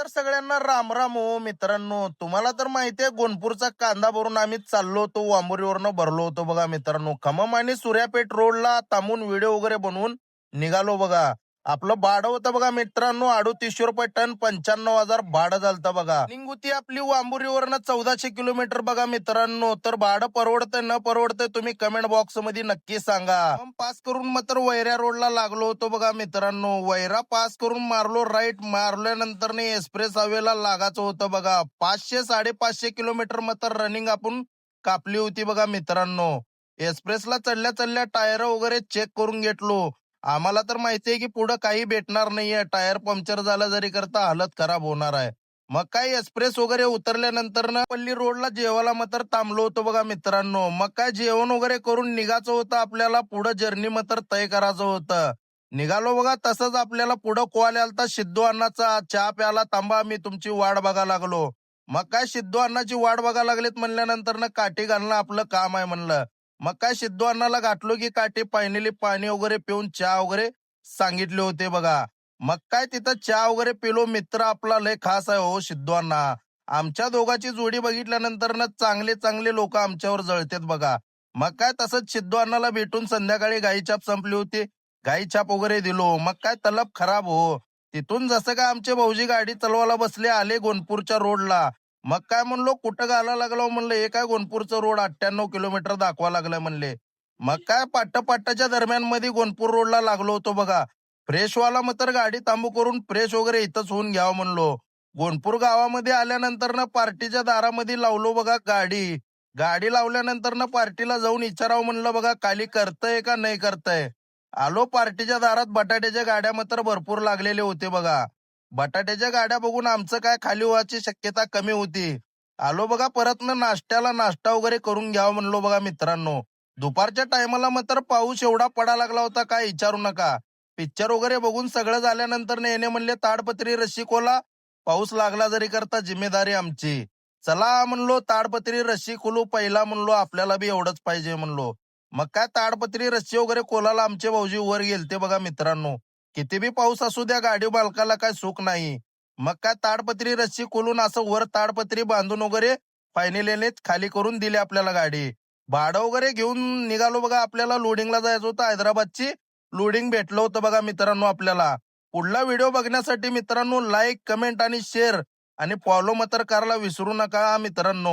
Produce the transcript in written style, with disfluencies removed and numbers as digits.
तर सगळ्यांना राम राम हो मित्रांनो. तुम्हाला तर माहितीये गोनपूरचा कांदा भरून आम्ही चाललो होतो, वांबुरीवरनं भरलो होतो बघा मित्रांनो. खमम आणि सूर्यापेठ रोडला थांबून व्हिडिओ वगैरे बनवून निघालो बघा. आपलं भाडं होतं बघा मित्रांनो 3800 रुपये टन, 95,000 भाडं झालतं बघा. निघ होती आपली वांबुरीवरनं 1400 किलोमीटर बघा मित्रांनो. तर भाडं परवडतंय न परवडतंय तुम्ही कमेंट बॉक्स मध्ये नक्की सांगा. पास करून मात्र वैऱ्या रोडला लागलो होतो बघा मित्रांनो. वैरा पास करून मारलो राईट, मारल्यानंतर एक्सप्रेस हायवेला लागायचं होतं बघा. 500-550 किलोमीटर मात्र रनिंग आपण कापली होती बघा मित्रांनो. एक्सप्रेसला चढल्या चढल्या टायर वगैरे चेक करून घेतलो. आम्हाला तर माहितीये की पुढं काही भेटणार नाहीये. टायर पंक्चर झालं जरी करता हालत खराब होणार आहे. मग काय एक्सप्रेस वगैरे उतरल्यानंतर ना पल्ली रोडला जेवायला मात्र थांबलो होतो बघा मित्रांनो. मग काय जेवण वगैरे करून निघायचं होतं आपल्याला. पुढं जर्नी मात्र तय करायचं होतं. निघालो बघा. तसंच आपल्याला पुढं कॉल आलता सिद्धू अण्णाचा, चहा प्याला थांबा मी तुमची वाट बघा लागलो. मग काय सिद्धू अण्णाची वाट बघा लागलीत म्हणल्यानंतर ना काठी घालणं आपलं काम आहे म्हणलं. मग काय सिद्धू अण्णाला गाठलो की काठी पाहिलेली, पाणी वगैरे पिऊन चहा वगैरे सांगितले होते बघा. मग काय तिथं चहा वगैरे पिलो. मित्र आपला लय खास आहे हो सिद्धू अण्णा. आमच्या दोघांची जोडी बघितल्यानंतर ना चांगले चांगले लोक आमच्यावर जळतात बघा. मग काय तसंच सिद्धू अण्णाला भेटून संध्याकाळी गाई छाप संपली होती. गाई छाप वगैरे दिलो. मग काय तलब खराब हो. तिथून जसं काय आमचे भाऊजी गाडी चालवायला बसले, आले गोनपूरच्या रोडला. मग काय म्हणलो कुठं घाला लागलो म्हणलं. हे काय गोनपूरचं रोड 98 किलोमीटर दाखवा लागलाय म्हणले. मग काय पाट्टाच्या दरम्यान मध्ये गोनपूर रोडला लागलो होतो बघा. फ्रेशवाला मात्र गाडी तांबू करून फ्रेश वगैरे इथंच होऊन घ्यावं म्हणलो. गोनपूर गावामध्ये आल्यानंतर ना पार्टीच्या दारामध्ये लावलो बघा गाडी. गाडी लावल्यानंतर ना पार्टीला जाऊन विचारावं म्हणलं बघा खाली करतय का नाही करतय. आलो पार्टीच्या दारात. बटाट्याच्या गाड्या मात्र भरपूर लागलेले होते बघा. बटाट्याच्या गाड्या बघून आमचं काय खाली व्हायची शक्यता कमी होती. आलो बघा परत नाश्त्याला नाश्ता वगैरे करून घ्यावं म्हणलो बघा मित्रांनो. दुपारच्या टायमाला मात्र पाऊस एवढा पडा लागला होता काय विचारू नका. पिक्चर वगैरे बघून सगळं झाल्यानंतर नेणे म्हणले ताडपत्री रस्सी खोला. पाऊस लागला जरी करता जिम्मेदारी आमची. चला म्हणलो ताडपत्री रस्सी खोलू पहिला म्हणलो. आपल्याला बी एवढंच पाहिजे म्हणलो. मग काय ताडपत्री रस्सी वगैरे कोलाला आमचे भाऊजी वर गेलते बघा मित्रांनो. किती बी पाऊस असू द्या गाडी मालकाला काय सुख नाही. मग काय ताडपत्री रस्सी खोलून असं वर ताडपत्री बांधून वगैरे फायनलीने खाली करून दिली आपल्याला गाडी. भाडं वगैरे घेऊन निघालो बघा. आपल्याला लोडिंगला जायचं होतं. हैदराबादची लोडिंग भेटलं होतं बघा मित्रांनो आपल्याला. पुढला व्हिडिओ बघण्यासाठी मित्रांनो लाईक, कमेंट आणि शेअर आणि फॉलो मात्र करायला विसरू नका मित्रांनो.